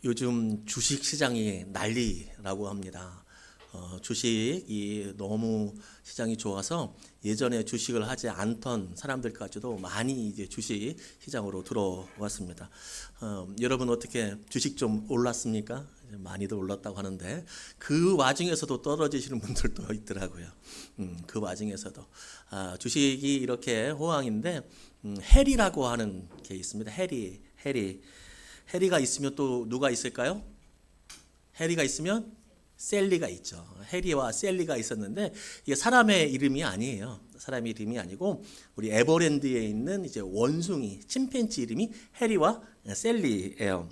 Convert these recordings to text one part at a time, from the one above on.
요즘 주식 시장이 난리라고 합니다. 주식이 너무 시장이 좋아서 예전에 주식을 하지 않던 사람들까지도 많이 이제 주식 시장으로 들어왔습니다. 여러분 어떻게 주식 좀 올랐습니까? 많이들 올랐다고 하는데 그 와중에서도 떨어지시는 분들도 있더라고요. 그 와중에서도 주식이 이렇게 호황인데 해리라고 하는 게 있습니다. 해리가 있으면 또 누가 있을까요? 해리가 있으면 셀리가 있죠. 해리와 셀리가 있었는데 이게 사람의 이름이 아니에요. 사람의 이름이 아니고 우리 에버랜드에 있는 이제 원숭이, 침팬지 이름이 해리와 셀리예요.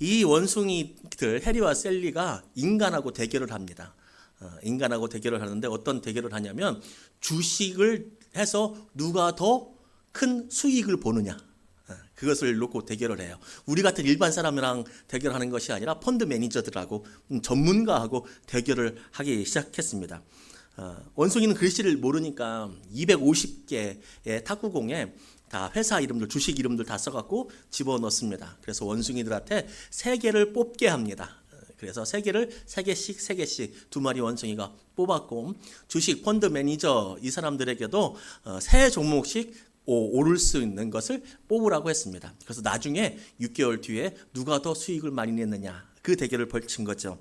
이 원숭이들 해리와 셀리가 인간하고 대결을 합니다. 인간하고 대결을 하는데 어떤 대결을 하냐면 주식을 해서 누가 더 큰 수익을 보느냐. 그것을 놓고 대결을 해요. 우리 같은 일반 사람이랑 대결하는 것이 아니라 펀드 매니저들하고 전문가하고 대결을 하기 시작했습니다. 원숭이는 글씨를 모르니까 250개의 탁구공에 다 회사 이름들, 주식 이름들 다 써갖고 집어넣습니다. 그래서 원숭이들한테 3개를 뽑게 합니다. 그래서 3개씩 두 마리 원숭이가 뽑았고 주식 펀드 매니저 이 사람들에게도 3종목씩 오를 수 있는 것을 뽑으라고 했습니다. 그래서 나중에 6개월 뒤에 누가 더 수익을 많이 냈느냐 그 대결을 벌친 거죠.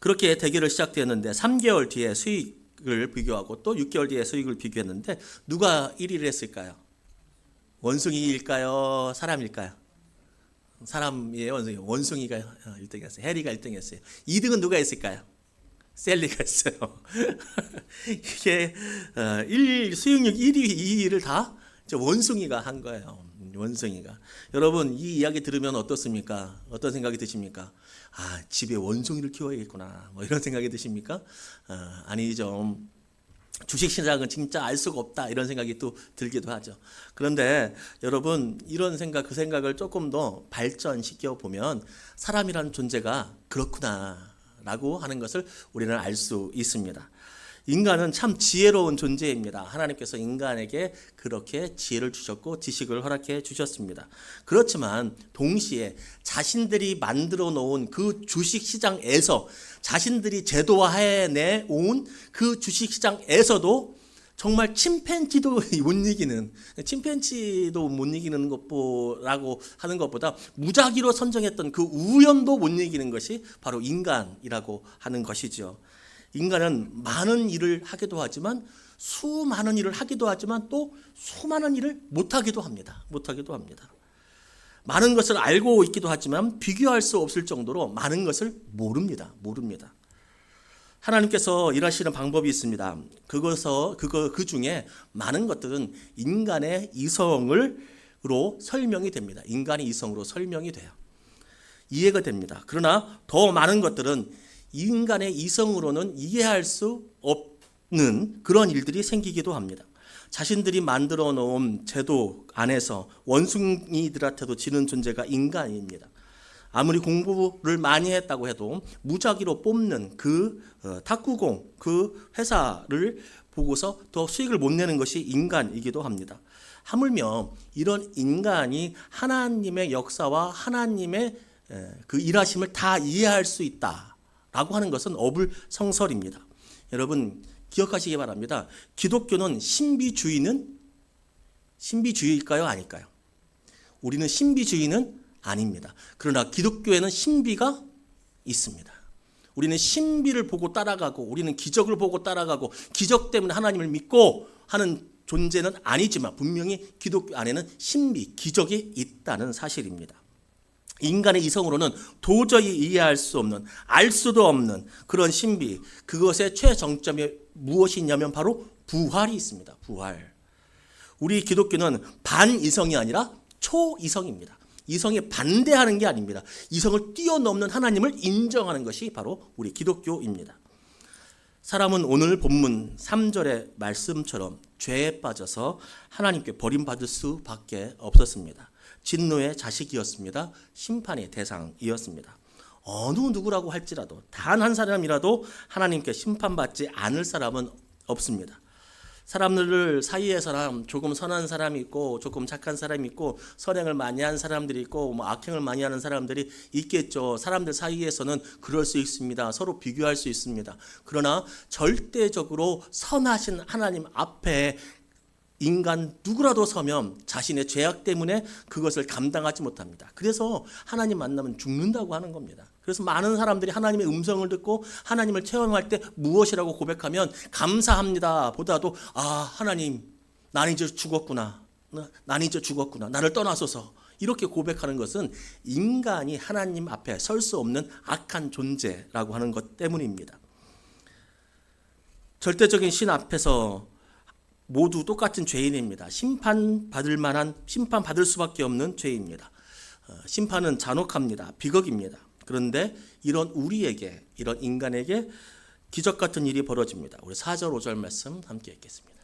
그렇게 대결을 시작되었는데 3개월 뒤에 수익을 비교하고 또 6개월 뒤에 수익을 비교했는데 누가 1위를 했을까요? 원숭이일까요? 사람일까요? 사람이에요. 원숭이가 1등 했어요. 해리가 1등 했어요. 2등은 누가 했을까요? 셀리가 있어요. 이게 수익률 1위, 2위를 다 원숭이가 한 거예요. 원숭이가. 여러분 이 이야기 들으면 어떻습니까? 어떤 생각이 드십니까? 집에 원숭이를 키워야겠구나. 뭐 이런 생각이 드십니까? 아니죠. 주식시장은 진짜 알 수가 없다 이런 생각이 또 들기도 하죠. 그런데 여러분 이런 생각 그 생각을 조금 더 발전시켜 보면 사람이라는 존재가 그렇구나 라고 하는 것을 우리는 알 수 있습니다. 인간은 참 지혜로운 존재입니다. 하나님께서 인간에게 그렇게 지혜를 주셨고 지식을 허락해 주셨습니다. 그렇지만 동시에 자신들이 만들어 놓은 그 주식시장에서 자신들이 제도화해 내온 그 주식시장에서도 정말 침팬지도 못 이기는 것라고 하는 것보다 무작위로 선정했던 그 우연도 못 이기는 것이 바로 인간이라고 하는 것이죠. 인간은 많은 일을 하기도 하지만 수많은 일을 하기도 하지만 또 수많은 일을 못하기도 합니다. 많은 것을 알고 있기도 하지만 비교할 수 없을 정도로 많은 것을 모릅니다. 하나님께서 일하시는 방법이 있습니다. 그 중에 많은 것들은 인간의 이성으로 설명이 됩니다. 인간의 이성으로 설명이 돼요. 이해가 됩니다. 그러나 더 많은 것들은 인간의 이성으로는 이해할 수 없는 그런 일들이 생기기도 합니다. 자신들이 만들어 놓은 제도 안에서 원숭이들한테도 지는 존재가 인간입니다. 아무리 공부를 많이 했다고 해도 무작위로 뽑는 그 탁구공, 그 회사를 보고서 더 수익을 못 내는 것이 인간이기도 합니다. 하물며 이런 인간이 하나님의 역사와 하나님의 그 일하심을 다 이해할 수 있다라고 하는 것은 어불성설입니다. 여러분 기억하시기 바랍니다. 기독교는 신비주의일까요? 아닐까요? 우리는 신비주의는 아닙니다. 그러나 기독교에는 신비가 있습니다. 우리는 신비를 보고 따라가고 우리는 기적을 보고 따라가고 기적 때문에 하나님을 믿고 하는 존재는 아니지만 분명히 기독교 안에는 신비, 기적이 있다는 사실입니다. 인간의 이성으로는 도저히 이해할 수 없는, 알 수도 없는 그런 신비, 그것의 최정점이 무엇이 있냐면 바로 부활이 있습니다. 부활. 우리 기독교는 반이성이 아니라 초이성입니다. 이성에 반대하는 게 아닙니다. 이성을 뛰어넘는 하나님을 인정하는 것이 바로 우리 기독교입니다. 사람은 오늘 본문 3절의 말씀처럼 죄에 빠져서 하나님께 버림받을 수밖에 없었습니다. 진노의 자식이었습니다. 심판의 대상이었습니다. 어느 누구라고 할지라도 단 한 사람이라도 하나님께 심판받지 않을 사람은 없습니다. 사람들 사이에서는 조금 선한 사람이 있고 조금 착한 사람이 있고 선행을 많이 한 사람들이 있고 뭐 악행을 많이 하는 사람들이 있겠죠. 사람들 사이에서는 그럴 수 있습니다. 서로 비교할 수 있습니다. 그러나 절대적으로 선하신 하나님 앞에 인간 누구라도 서면 자신의 죄악 때문에 그것을 감당하지 못합니다. 그래서 하나님 만나면 죽는다고 하는 겁니다. 그래서 많은 사람들이 하나님의 음성을 듣고 하나님을 체험할 때 무엇이라고 고백하면 감사합니다 보다도 하나님 난 이제 죽었구나. 나를 떠나소서. 이렇게 고백하는 것은 인간이 하나님 앞에 설 수 없는 악한 존재라고 하는 것 때문입니다. 절대적인 신 앞에서 모두 똑같은 죄인입니다. 심판받을 수밖에 없는 죄입니다. 심판은 잔혹합니다. 비극입니다. 그런데 이런 우리에게, 이런 인간에게 기적 같은 일이 벌어집니다. 우리 4절 5절 말씀 함께 읽겠습니다.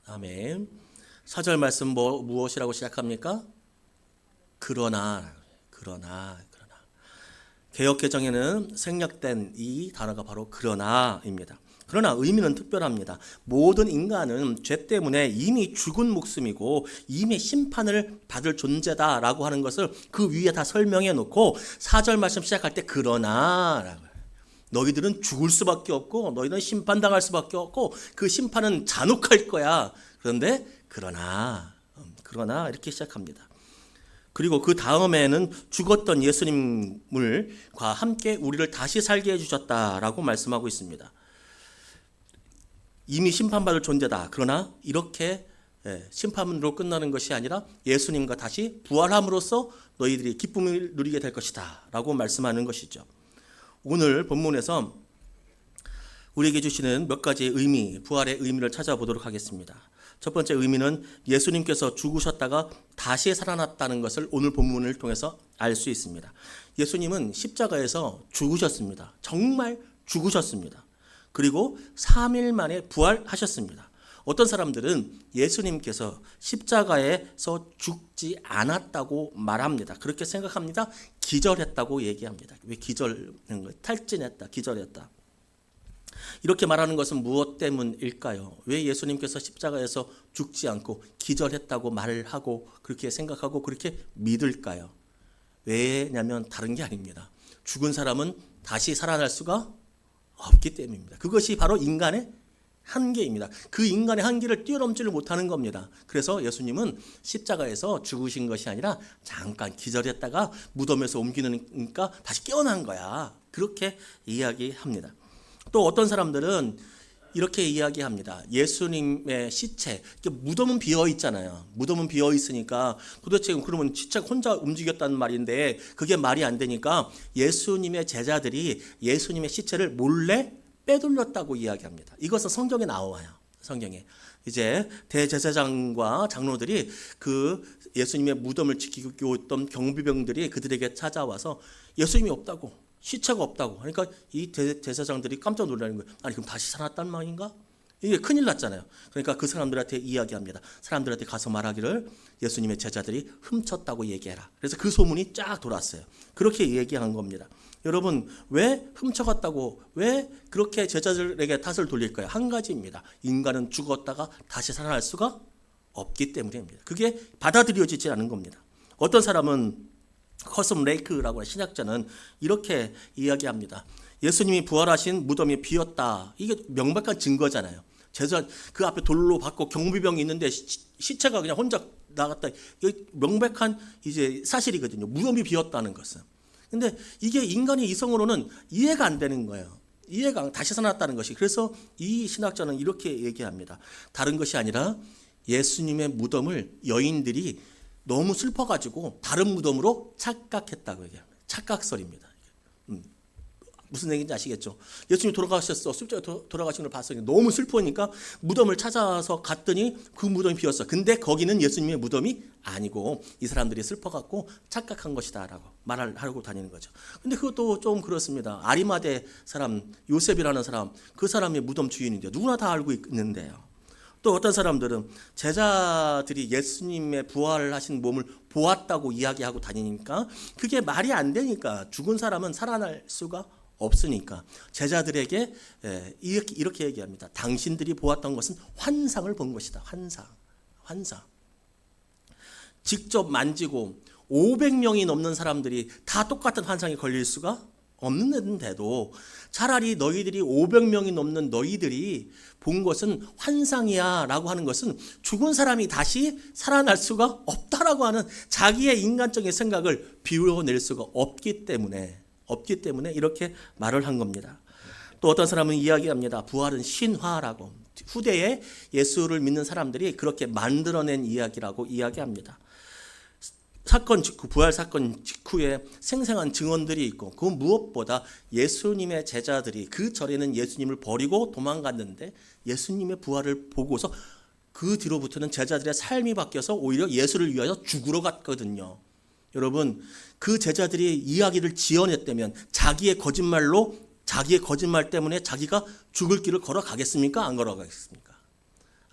아멘. 4절 말씀 무엇이라고 시작합니까? 그러나. 개역개정에는 생략된 이 단어가 바로 그러나입니다. 그러나 의미는 특별합니다. 모든 인간은 죄 때문에 이미 죽은 목숨이고 이미 심판을 받을 존재다라고 하는 것을 그 위에 다 설명해 놓고 4절 말씀 시작할 때 그러나 너희들은 죽을 수밖에 없고 너희는 심판당할 수밖에 없고 그 심판은 잔혹할 거야. 그런데 그러나 이렇게 시작합니다. 그리고 그 다음에는 죽었던 예수님과 함께 우리를 다시 살게 해주셨다라고 말씀하고 있습니다. 이미 심판받을 존재다. 그러나 이렇게 심판으로 끝나는 것이 아니라 예수님과 다시 부활함으로써 너희들이 기쁨을 누리게 될 것이다 라고 말씀하는 것이죠. 오늘 본문에서 우리에게 주시는 몇 가지 의미, 부활의 의미를 찾아보도록 하겠습니다. 첫 번째 의미는 예수님께서 죽으셨다가 다시 살아났다는 것을 오늘 본문을 통해서 알 수 있습니다. 예수님은 십자가에서 죽으셨습니다. 정말 죽으셨습니다. 그리고 3일 만에 부활하셨습니다. 어떤 사람들은 예수님께서 십자가에서 죽지 않았다고 말합니다. 그렇게 생각합니다. 기절했다고 얘기합니다. 왜 기절하는 거예요? 탈진했다, 기절했다. 이렇게 말하는 것은 무엇 때문일까요? 왜 예수님께서 십자가에서 죽지 않고 기절했다고 말을 하고 그렇게 생각하고 그렇게 믿을까요? 왜냐하면 다른 게 아닙니다. 죽은 사람은 다시 살아날 수가 없기 때문입니다. 그것이 바로 인간의 한계입니다. 그 인간의 한계를 뛰어넘지를 못하는 겁니다. 그래서 예수님은 십자가에서 죽으신 것이 아니라 잠깐 기절했다가 무덤에서 옮기니까 다시 깨어난 거야. 그렇게 이야기합니다. 또 어떤 사람들은 이렇게 이야기합니다. 예수님의 시체, 무덤은 비어 있잖아요. 무덤은 비어 있으니까 도대체 그러면 시체가 혼자 움직였다는 말인데 그게 말이 안 되니까 예수님의 제자들이 예수님의 시체를 몰래 빼돌렸다고 이야기합니다. 이것은 성경에 나와요. 성경에 이제 대제사장과 장로들이 그 예수님의 무덤을 지키고 있던 경비병들이 그들에게 찾아와서 예수님이 없다고, 시체가 없다고. 그러니까 이 대제사장들이 깜짝 놀라는 거예요. 아니 그럼 다시 살았단 말인가? 이게 큰일 났잖아요. 그러니까 그 사람들한테 이야기합니다. 사람들한테 가서 말하기를 예수님의 제자들이 훔쳤다고 얘기해라. 그래서 그 소문이 쫙 돌았어요. 그렇게 얘기한 겁니다. 여러분 왜 훔쳐갔다고 왜 그렇게 제자들에게 탓을 돌릴까요? 한 가지입니다. 인간은 죽었다가 다시 살아날 수가 없기 때문입니다. 그게 받아들여지지 않은 겁니다. 어떤 사람은 커슴 레이크라고 하는 신학자는 이렇게 이야기합니다. 예수님이 부활하신 무덤이 비었다. 이게 명백한 증거잖아요. 제자 그 앞에 돌로 받고 경비병이 있는데 시체가 그냥 혼자 나갔다. 이게 명백한 이제 사실이거든요. 무덤이 비었다는 것은. 근데 이게 인간의 이성으로는 이해가 안 되는 거예요. 다시 살아났다는 것이. 그래서 이 신학자는 이렇게 얘기합니다. 다른 것이 아니라 예수님의 무덤을 여인들이 너무 슬퍼가지고 다른 무덤으로 착각했다고 얘기합니다. 착각설입니다. 무슨 얘기인지 아시겠죠? 예수님이 돌아가셨어. 십자가에 돌아가신 걸 봤어요. 너무 슬프니까 무덤을 찾아서 갔더니 그 무덤이 비었어. 근데 거기는 예수님의 무덤이 아니고 이 사람들이 슬퍼갖고 착각한 것이다라고 말을 하고 다니는 거죠. 근데 그것도 좀 그렇습니다. 아리마대 사람 요셉이라는 사람, 그 사람이 무덤 주인인데 누구나 다 알고 있는데요. 또 어떤 사람들은 제자들이 예수님의 부활하신 몸을 보았다고 이야기하고 다니니까 그게 말이 안 되니까 죽은 사람은 살아날 수가 없으니까 제자들에게 이렇게 얘기합니다. 당신들이 보았던 것은 환상을 본 것이다. 환상. 직접 만지고 500명이 넘는 사람들이 다 똑같은 환상에 걸릴 수가 없는데도 차라리 너희들이 500명이 넘는 너희들이 본 것은 환상이야 라고 하는 것은 죽은 사람이 다시 살아날 수가 없다라고 하는 자기의 인간적인 생각을 비워낼 수가 없기 때문에 이렇게 말을 한 겁니다. 또 어떤 사람은 이야기합니다. 부활은 신화라고. 후대에 예수를 믿는 사람들이 그렇게 만들어낸 이야기라고 이야기합니다. 사건 직후, 부활 사건 직후에 생생한 증언들이 있고 그 무엇보다 예수님의 제자들이 그 절에는 예수님을 버리고 도망갔는데 예수님의 부활을 보고서 그 뒤로부터는 제자들의 삶이 바뀌어서 오히려 예수를 위하여 죽으러 갔거든요. 여러분, 그 제자들이 이야기를 지어냈다면 자기의 거짓말 때문에 자기가 죽을 길을 걸어가겠습니까? 안 걸어가겠습니까?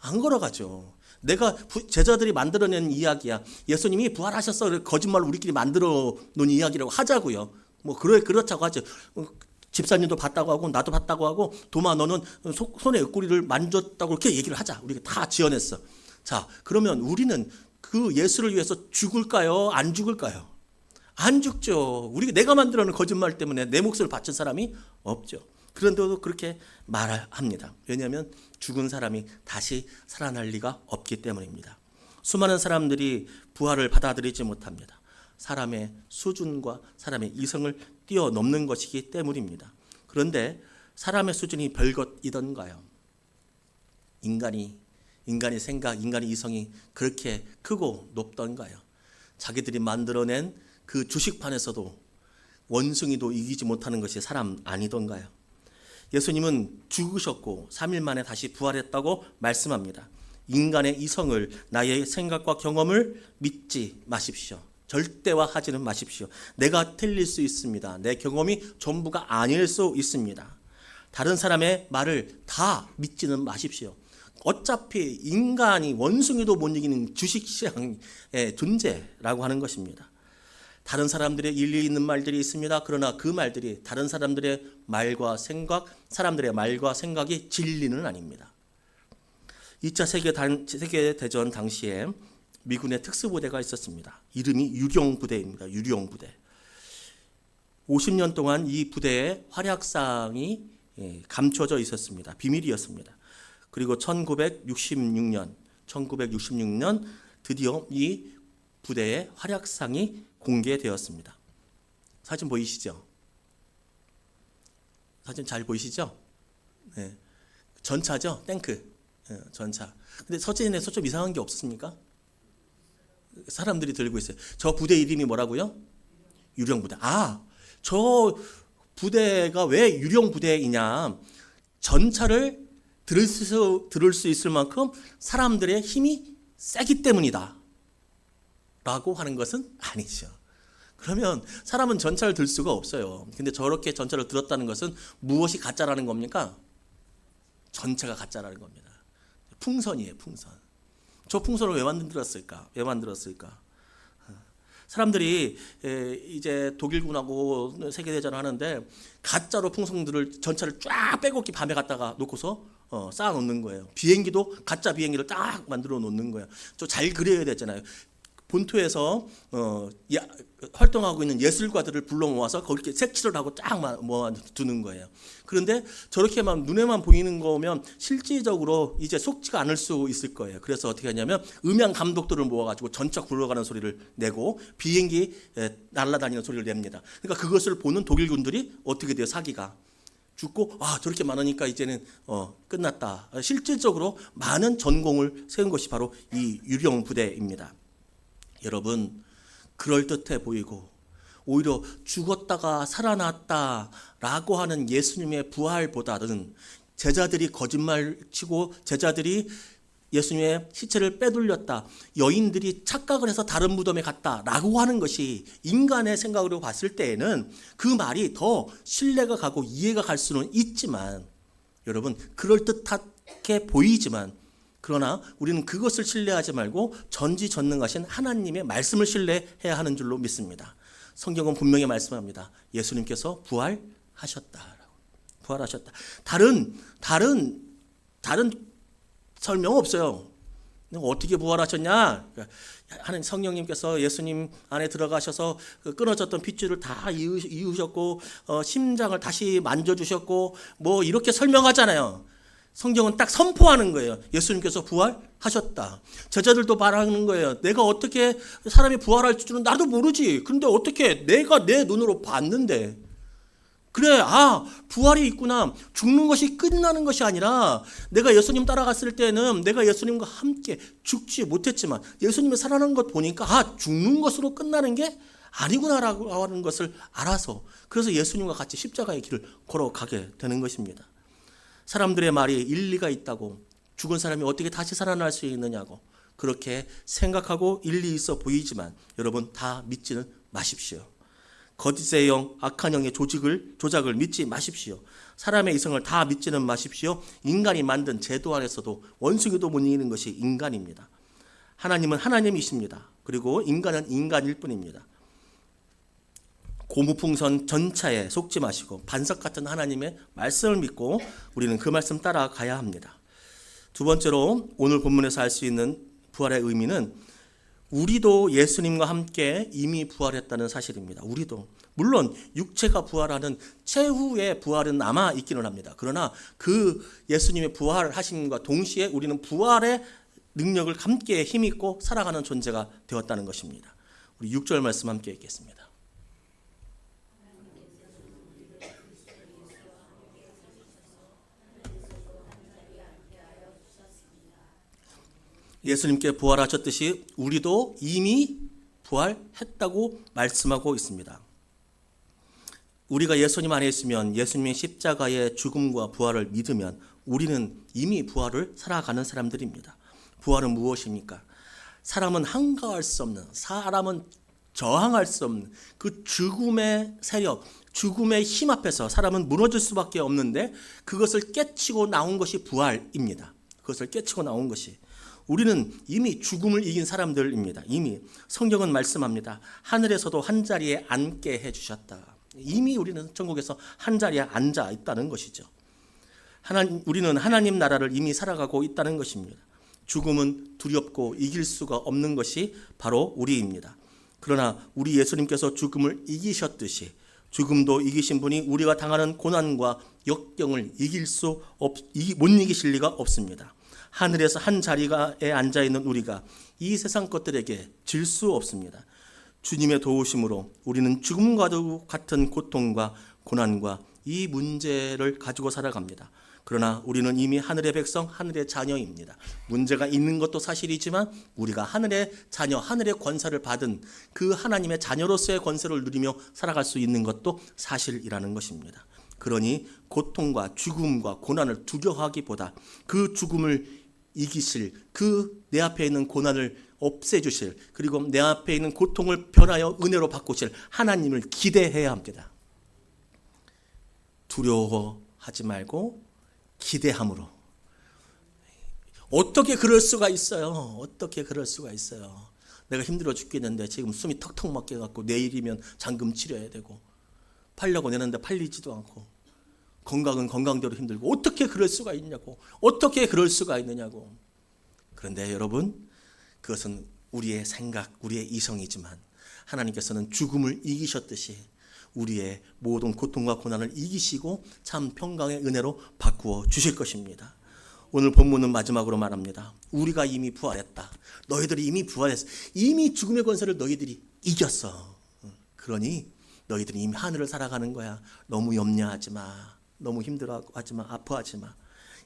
안 걸어가죠. 내가 제자들이 만들어낸 이야기야. 예수님이 부활하셨어. 거짓말로 우리끼리 만들어 놓은 이야기라고 하자고요. 뭐 그렇다고 하죠. 집사님도 봤다고 하고 나도 봤다고 하고 도마 너는 손에 옆구리를 만졌다고 이렇게 얘기를 하자. 우리가 다 지어냈어. 자, 그러면 우리는 그 예수를 위해서 죽을까요? 안 죽을까요? 안 죽죠. 내가 만들어 놓은 거짓말 때문에 내 몫을 바친 사람이 없죠. 그런데도 그렇게 말합니다. 왜냐하면 죽은 사람이 다시 살아날 리가 없기 때문입니다. 수많은 사람들이 부활을 받아들이지 못합니다. 사람의 수준과 사람의 이성을 뛰어넘는 것이기 때문입니다. 그런데 사람의 수준이 별것이던가요? 인간의 생각, 인간의 이성이 그렇게 크고 높던가요? 자기들이 만들어낸 그 주식판에서도 원숭이도 이기지 못하는 것이 사람 아니던가요? 예수님은 죽으셨고 3일 만에 다시 부활했다고 말씀합니다. 인간의 이성을, 나의 생각과 경험을 믿지 마십시오. 절대화하지는 마십시오. 내가 틀릴 수 있습니다. 내 경험이 전부가 아닐 수 있습니다. 다른 사람의 말을 다 믿지는 마십시오. 어차피 인간이 원숭이도 못 이기는 주식시장의 존재라고 하는 것입니다. 다른 사람들의 일리 있는 말들이 있습니다. 그러나 그 말들이 다른 사람들의 말과 사람들의 말과 생각이 진리는 아닙니다. 2차 세계대전 당시에 미군의 특수부대가 있었습니다. 이름이 유령부대입니다. 유령부대. 50년 동안 이 부대의 활약상이 감춰져 있었습니다. 비밀이었습니다. 그리고 1966년 드디어 이 부대의 활약상이 공개되었습니다. 사진 보이시죠? 사진 잘 보이시죠? 네. 전차죠? 탱크. 네, 전차. 근데 사진에서 좀 이상한 게 없습니까? 사람들이 들고 있어요. 저 부대 이름이 뭐라고요? 유령부대. 저 부대가 왜 유령부대이냐? 전차를 들을 수 있을 만큼 사람들의 힘이 세기 때문이다 라고 하는 것은 아니죠. 그러면 사람은 전차를 들 수가 없어요. 근데 저렇게 전차를 들었다는 것은 무엇이 가짜라는 겁니까? 전차가 가짜라는 겁니다. 풍선이에요, 풍선. 저 풍선을 왜 만들었을까? 사람들이 이제 독일군하고 세계대전을 하는데 가짜로 전차를 쫙 빼곡히 밤에 갖다가 놓고서 쌓아 놓는 거예요. 비행기도 가짜 비행기를 딱 만들어 놓는 거예요. 저 잘 그려야 되잖아요. 본토에서 활동하고 있는 예술가들을 불러 모아서 거기에 색칠을 하고 쫙 모아두는 거예요. 그런데 저렇게만 눈에만 보이는 거면 실질적으로 이제 속지가 않을 수 있을 거예요. 그래서 어떻게 하냐면 음향 감독들을 모아가지고 전차 굴러가는 소리를 내고 비행기 날아다니는 소리를 냅니다. 그러니까 그것을 보는 독일군들이 어떻게 돼요? 사기가 죽고 저렇게 많으니까 이제는 끝났다. 실질적으로 많은 전공을 세운 것이 바로 이 유령 부대입니다. 여러분, 그럴듯해 보이고 오히려 죽었다가 살아났다라고 하는 예수님의 부활보다는 제자들이 거짓말 치고 제자들이 예수님의 시체를 빼돌렸다, 여인들이 착각을 해서 다른 무덤에 갔다라고 하는 것이 인간의 생각으로 봤을 때에는 그 말이 더 신뢰가 가고 이해가 갈 수는 있지만, 여러분, 그럴듯하게 보이지만, 그러나 우리는 그것을 신뢰하지 말고 전지전능하신 하나님의 말씀을 신뢰해야 하는 줄로 믿습니다. 성경은 분명히 말씀합니다. 예수님께서 부활하셨다라고. 부활하셨다. 다른 설명 없어요. 어떻게 부활하셨냐? 하는 성령님께서 예수님 안에 들어가셔서 끊어졌던 핏줄을 다 이으셨고 심장을 다시 만져주셨고 뭐 이렇게 설명하잖아요. 성경은 딱 선포하는 거예요. 예수님께서 부활하셨다. 제자들도 말하는 거예요. 내가 어떻게 사람이 부활할 줄은 나도 모르지. 그런데 어떻게 내가 내 눈으로 봤는데, 그래, 부활이 있구나. 죽는 것이 끝나는 것이 아니라, 내가 예수님 따라갔을 때는 내가 예수님과 함께 죽지 못했지만 예수님이 살아난 것 보니까 죽는 것으로 끝나는 게 아니구나라고 하는 것을 알아서, 그래서 예수님과 같이 십자가의 길을 걸어가게 되는 것입니다. 사람들의 말이 일리가 있다고, 죽은 사람이 어떻게 다시 살아날 수 있느냐고 그렇게 생각하고 일리 있어 보이지만, 여러분, 다 믿지는 마십시오. 거짓의 영, 악한 영의 조작을 믿지 마십시오. 사람의 이성을 다 믿지는 마십시오. 인간이 만든 제도 안에서도 원숭이도 못 이기는 것이 인간입니다. 하나님은 하나님이십니다. 그리고 인간은 인간일 뿐입니다. 고무풍선 전차에 속지 마시고 반석 같은 하나님의 말씀을 믿고 우리는 그 말씀 따라가야 합니다. 두 번째로 오늘 본문에서 알 수 있는 부활의 의미는 우리도 예수님과 함께 이미 부활했다는 사실입니다. 우리도. 물론 육체가 부활하는 최후의 부활은 남아 있기는 합니다. 그러나 그 예수님의 부활하심과 동시에 우리는 부활의 능력을 함께 힘입고 살아가는 존재가 되었다는 것입니다. 우리 6절 말씀 함께 읽겠습니다. 예수님께 부활하셨듯이 우리도 이미 부활했다고 말씀하고 있습니다. 우리가 예수님 안에 있으면, 예수님의 십자가의 죽음과 부활을 믿으면 우리는 이미 부활을 살아가는 사람들입니다. 부활은 무엇입니까? 사람은 한가할 수 없는, 사람은 저항할 수 없는 그 죽음의 세력, 죽음의 힘 앞에서 사람은 무너질 수밖에 없는데, 그것을 깨치고 나온 것이 부활입니다. 그것을 깨치고 나온 것이. 우리는 이미 죽음을 이긴 사람들입니다. 이미 성경은 말씀합니다. 하늘에서도 한자리에 앉게 해주셨다. 이미 우리는 천국에서 한자리에 앉아 있다는 것이죠. 우리는 하나님 나라를 이미 살아가고 있다는 것입니다. 죽음은 두렵고 이길 수가 없는 것이 바로 우리입니다. 그러나 우리 예수님께서 죽음을 이기셨듯이 죽음도 이기신 분이 우리가 당하는 고난과 역경을 못 이기실 리가 없습니다. 하늘에서 한 자리에 앉아있는 우리가 이 세상 것들에게 질 수 없습니다. 주님의 도우심으로 우리는 죽음과도 같은 고통과 고난과 이 문제를 가지고 살아갑니다. 그러나 우리는 이미 하늘의 백성, 하늘의 자녀입니다. 문제가 있는 것도 사실이지만 우리가 하늘의 자녀, 하늘의 권세를 받은 그 하나님의 자녀로서의 권세를 누리며 살아갈 수 있는 것도 사실이라는 것입니다. 그러니 고통과 죽음과 고난을 두려워하기보다 그 죽음을 이기실, 그 내 앞에 있는 고난을 없애주실, 그리고 내 앞에 있는 고통을 변하여 은혜로 바꾸실 하나님을 기대해야 합니다. 두려워하지 말고 기대함으로. 어떻게 그럴 수가 있어요? 어떻게 그럴 수가 있어요? 내가 힘들어 죽겠는데 지금 숨이 턱턱 막혀갖고 내일이면 잔금 치료해야 되고, 팔려고 내는데 팔리지도 않고, 건강은 건강대로 힘들고, 어떻게 그럴 수가 있냐고, 어떻게 그럴 수가 있느냐고. 그런데 여러분, 그것은 우리의 생각, 우리의 이성이지만 하나님께서는 죽음을 이기셨듯이 우리의 모든 고통과 고난을 이기시고 참 평강의 은혜로 바꾸어 주실 것입니다. 오늘 본문은 마지막으로 말합니다. 우리가 이미 부활했다. 너희들이 이미 부활했어. 이미 죽음의 권세를 너희들이 이겼어. 그러니 너희들이 이미 하늘을 살아가는 거야. 너무 염려하지 마. 너무 힘들어하지 마. 아파하지 마.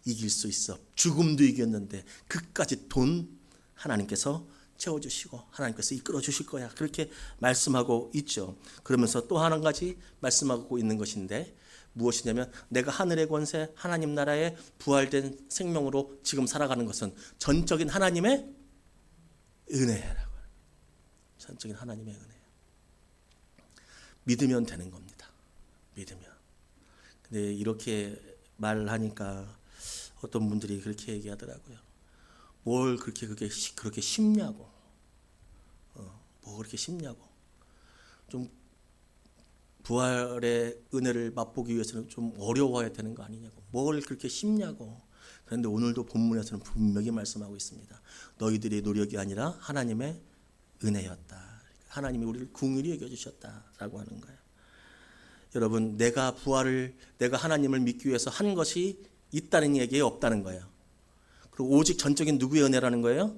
이길 수 있어. 죽음도 이겼는데 그까지 돈 하나님께서 채워주시고 하나님께서 이끌어 주실 거야. 그렇게 말씀하고 있죠. 그러면서 또 한 가지 말씀하고 있는 것인데 무엇이냐면 내가 하늘의 권세 하나님 나라의 부활된 생명으로 지금 살아가는 것은 전적인 하나님의 은혜라고. 전적인 하나님의 은혜. 믿으면 되는 겁니다. 믿으면. 근데 이렇게 말하니까 어떤 분들이 그렇게 얘기하더라고요. 뭘 그렇게 쉽냐고. 뭐 그렇게 쉽냐고. 좀 부활의 은혜를 맛보기 위해서는 좀 어려워야 되는 거 아니냐고. 뭘 그렇게 쉽냐고. 그런데 오늘도 본문에서는 분명히 말씀하고 있습니다. 너희들의 노력이 아니라 하나님의 은혜였다. 하나님이 우리를 긍휼히 여겨주셨다라고 하는 거예요. 여러분, 내가 하나님을 믿기 위해서 한 것이 있다는 얘기에 없다는 거예요. 그리고 오직 전적인 누구의 은혜라는 거예요?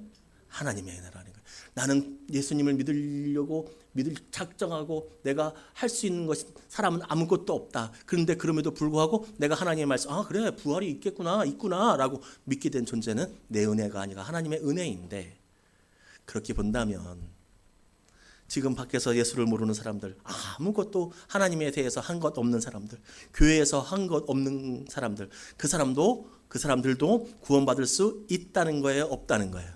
하나님의 은혜라는 거예요. 나는 예수님을 믿을 작정하고 내가 할 수 있는 것이 사람은 아무것도 없다. 그런데 그럼에도 불구하고 내가 하나님의 말씀, 그래 부활이 있구나라고 믿게 된 존재는 내 은혜가 아니라 하나님의 은혜인데, 그렇게 본다면 지금 밖에서 예수를 모르는 사람들, 아무것도 하나님에 대해서 한 것 없는 사람들, 교회에서 한 것 없는 사람들, 그 사람들도 구원받을 수 있다는 거예요, 없다는 거예요?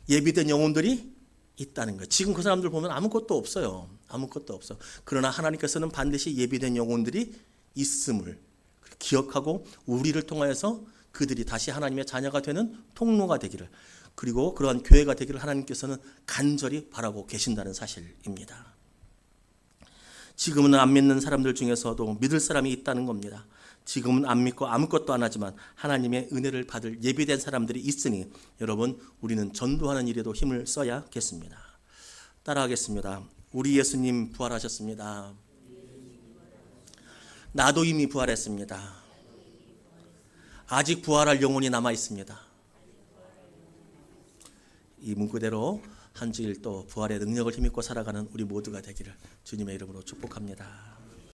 예비된 영혼들이 있다는 거예요. 지금 그 사람들 보면 아무것도 없어요. 아무것도 없어. 그러나 하나님께서는 반드시 예비된 영혼들이 있음을 기억하고 우리를 통하여서 그들이 다시 하나님의 자녀가 되는 통로가 되기를, 그리고 그러한 교회가 되기를 하나님께서는 간절히 바라고 계신다는 사실입니다. 지금은 안 믿는 사람들 중에서도 믿을 사람이 있다는 겁니다. 지금은 안 믿고 아무것도 안 하지만 하나님의 은혜를 받을 예비된 사람들이 있으니 여러분, 우리는 전도하는 일에도 힘을 써야겠습니다. 따라하겠습니다. 우리 예수님 부활하셨습니다. 나도 이미 부활했습니다. 아직 부활할 영혼이 남아 있습니다. 이 문구대로 한 주일 또 부활의 능력을 힘입고 살아가는 우리 모두가 되기를 주님의 이름으로 축복합니다.